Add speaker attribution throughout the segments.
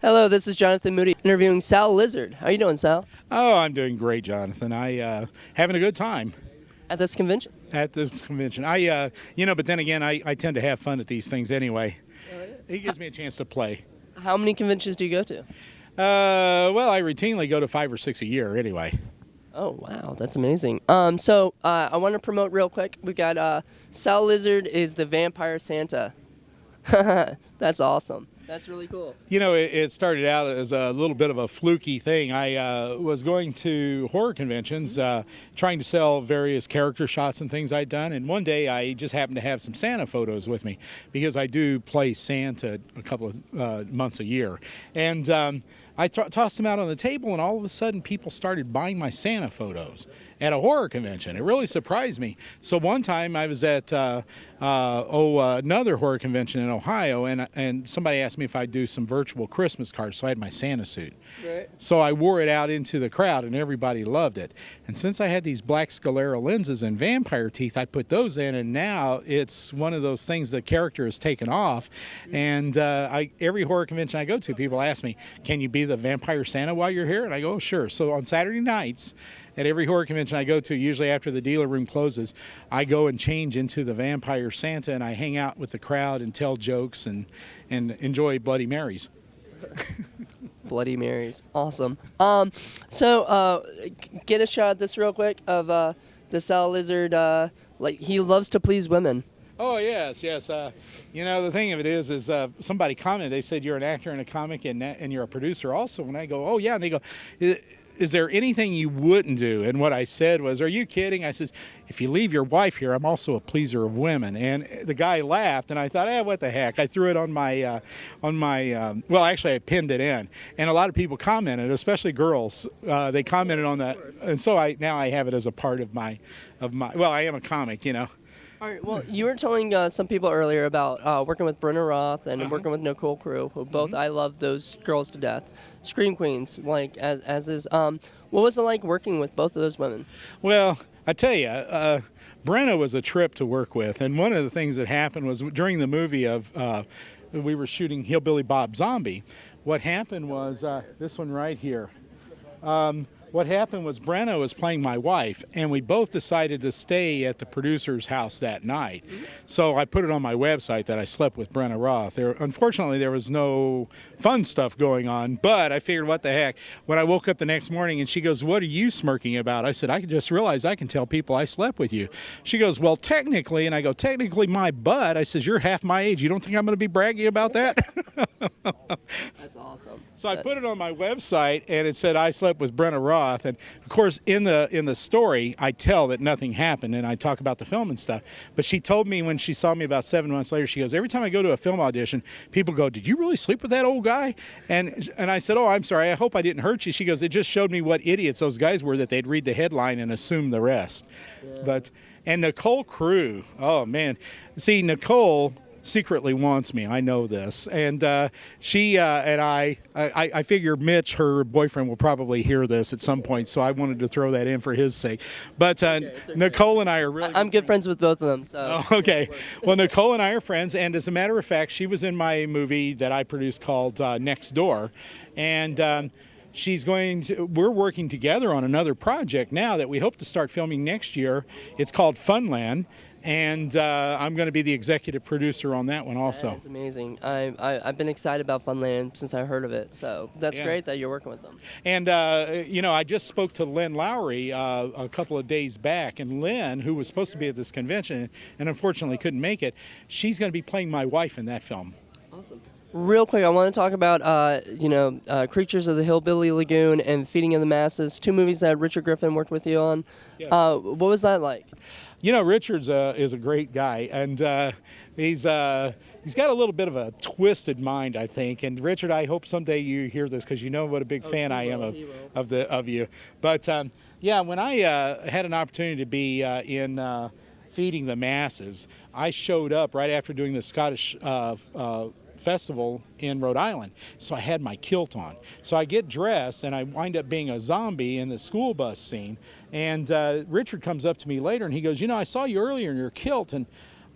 Speaker 1: Hello, this is Jonathan Moody interviewing Sal Lizard. How you doing, Sal?
Speaker 2: Oh, I'm doing great, Jonathan. I having a good time
Speaker 1: At this convention?
Speaker 2: at this convention. But then again, I tend to have fun at these things anyway. It gives me a chance to play.
Speaker 1: How many conventions do you go to?
Speaker 2: Well, I routinely go to 5 or 6 a year anyway.
Speaker 1: Oh, wow, that's amazing. I want to promote real quick. We got Sal Lizard is the Vampire Santa. That's awesome. That's really cool.
Speaker 2: You know, it started out as a little bit of a fluky thing. I was going to horror conventions, trying to sell various character shots and things I'd done. And one day I just happened to have some Santa photos with me because I do play Santa a couple of months a year. And I tossed them out on the table, and all of a sudden people started buying my Santa photos at a horror convention. It really surprised me. So one time I was at another horror convention in Ohio, and somebody asked me if I'd do some virtual Christmas cards, so I had my Santa suit.
Speaker 1: Right.
Speaker 2: So I wore it out into the crowd, and everybody loved it. And since I had these black sclera lenses and vampire teeth, I put those in, and now it's one of those things the character has taken off. And every horror convention I go to, people ask me, can you be the vampire Santa while you're here? And I go, oh, sure. So on Saturday nights, at every horror convention I go to, usually after the dealer room closes, I go and change into the vampire Santa, and I hang out with the crowd and tell jokes and enjoy Bloody Marys.
Speaker 1: Bloody Marys. Awesome. Get a shot at this real quick of the Sal Lizard. He loves to please women.
Speaker 2: Oh, yes. The thing of it is somebody commented, they said, you're an actor in a comic and you're a producer also. And I go, oh, yeah. And they go, is there anything you wouldn't do? And what I said was, are you kidding? I says, if you leave your wife here, I'm also a pleaser of women. And the guy laughed, and I thought, what the heck? I threw it on my, well, actually, I pinned it in. And a lot of people commented, especially girls. They commented on that. And so now I have it as a part of my, well, I am a comic, you know.
Speaker 1: All right. Well, you were telling some people earlier about working with Brenna Roth and working with Nicole Crew, who both I love those girls to death, scream queens, like as is. What was it like working with both of those women?
Speaker 2: Well, I tell you, Brenna was a trip to work with, and one of the things that happened was during the movie of we were shooting Hillbilly Bob Zombie. What happened was this one right here. What happened was Brenna was playing my wife, and we both decided to stay at the producer's house that night. So I put it on my website that I slept with Brenna Roth. Unfortunately, there was no fun stuff going on, but I figured, what the heck. When I woke up the next morning and she goes, what are you smirking about? I said, I just realized I can tell people I slept with you. She goes, well, technically, and I go, technically my butt. I says, you're half my age. You don't think I'm going to be bragging about that?
Speaker 1: That's awesome.
Speaker 2: So I put it on my website, and it said I slept with Brenna Roth. And of course, in the story, I tell that nothing happened, and I talk about the film and stuff. But she told me when she saw me about 7 months later, she goes, every time I go to a film audition, people go, did you really sleep with that old guy? And I said, oh, I'm sorry. I hope I didn't hurt you. She goes, it just showed me what idiots those guys were, that they'd read the headline and assume the rest. Yeah. And Nicole Crew, oh man, see, Nicole secretly wants me. I know this, and she and I figure Mitch, her boyfriend, will probably hear this at some point. So I wanted to throw that in for his sake. But okay. Nicole and I are really.
Speaker 1: I'm good friends with both of them. So.
Speaker 2: Oh, okay. Well, Nicole and I are friends, and as a matter of fact, she was in my movie that I produced called Next Door, and. We're working together on another project now that we hope to start filming next year. It's called Funland, and I'm going to be the executive producer on that one also.
Speaker 1: That's amazing. I've been excited about Funland since I heard of it, so that's great that you're working with them.
Speaker 2: And, I just spoke to Lynn Lowry a couple of days back, and Lynn, who was supposed to be at this convention and unfortunately couldn't make it, she's going to be playing my wife in that film.
Speaker 1: Awesome. Real quick, I want to talk about, Creatures of the Hillbilly Lagoon and Feeding of the Masses, 2 movies that Richard Griffin worked with you on. Yeah. What was that like?
Speaker 2: Richard's is a great guy, and he's got a little bit of a twisted mind, I think. And Richard, I hope someday you hear this, because you know what a big fan I am of you. But when I had an opportunity to be in Feeding the Masses, I showed up right after doing the Scottish festival in Rhode Island. So I had my kilt on. So I get dressed and I wind up being a zombie in the school bus scene. And Richard comes up to me later and he goes, I saw you earlier in your kilt, and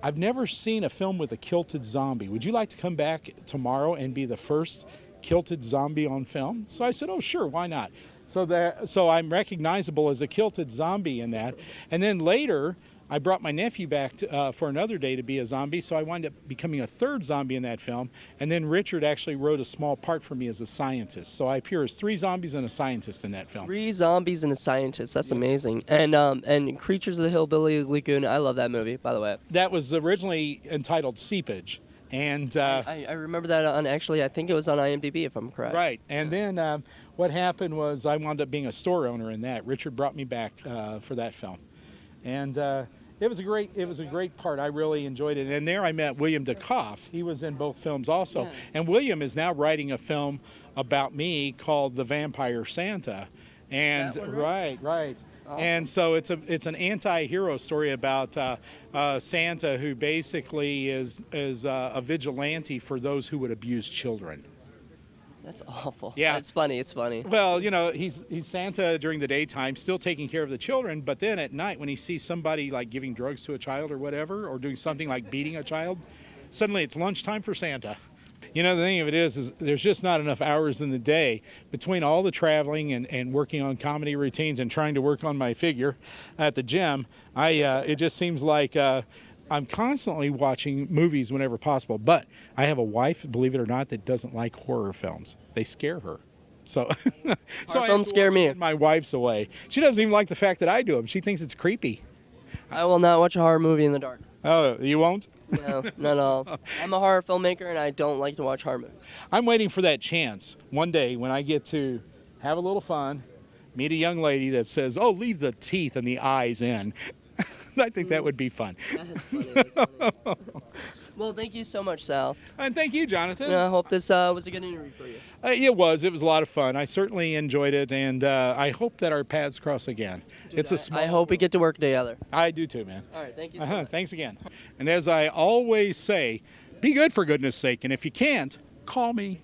Speaker 2: I've never seen a film with a kilted zombie. Would you like to come back tomorrow and be the first kilted zombie on film. So I said, oh, sure, why not? So I'm recognizable as a kilted zombie in that. And then later, I brought my nephew back for another day to be a zombie, so I wound up becoming a third zombie in that film. And then Richard actually wrote a small part for me as a scientist. So I appear as 3 zombies and a scientist in that film.
Speaker 1: 3 zombies and a scientist. That's amazing. And Creatures of the Hillbilly Lagoon. I love that movie, by the way.
Speaker 2: That was originally entitled Seepage. And
Speaker 1: I remember that on, actually, I think it was on IMDb, if I'm correct.
Speaker 2: Right. And then what happened was I wound up being a store owner in that. Richard brought me back for that film. And it was a great part. I really enjoyed it. And there I met William DeCoff. He was in both films also. Yeah. And William is now writing a film about me called The Vampire Santa. And right. Awesome. And so it's an anti-hero story about Santa, who basically is a vigilante for those who would abuse children.
Speaker 1: That's awful.
Speaker 2: Yeah,
Speaker 1: it's funny. It's funny.
Speaker 2: Well, he's Santa during the daytime, still taking care of the children, but then at night when he sees somebody like giving drugs to a child or whatever, or doing something like beating a child, suddenly it's lunchtime for Santa. The thing of it is there's just not enough hours in the day between all the traveling and working on comedy routines and trying to work on my figure at the gym. It just seems like I'm constantly watching movies whenever possible. But I have a wife, believe it or not, that doesn't like horror films. They scare her. So
Speaker 1: films scare me.
Speaker 2: My wife's away. She doesn't even like the fact that I do them. She thinks it's creepy.
Speaker 1: I will not watch a horror movie in the dark.
Speaker 2: Oh, you won't?
Speaker 1: No, not at all. I'm a horror filmmaker, and I don't like to watch horror movies.
Speaker 2: I'm waiting for that chance one day when I get to have a little fun, meet a young lady that says, oh, leave the teeth and the eyes in. I think that would be fun.
Speaker 1: That's funny. That's funny. Well, thank you so much, Sal.
Speaker 2: And thank you, Jonathan.
Speaker 1: I hope this was a good interview for you.
Speaker 2: It was. It was a lot of fun. I certainly enjoyed it, and I hope that our paths cross again.
Speaker 1: I hope we get to work together.
Speaker 2: I do too, man.
Speaker 1: All right, thank you so much.
Speaker 2: Thanks again. And as I always say, be good for goodness sake, and if you can't, call me.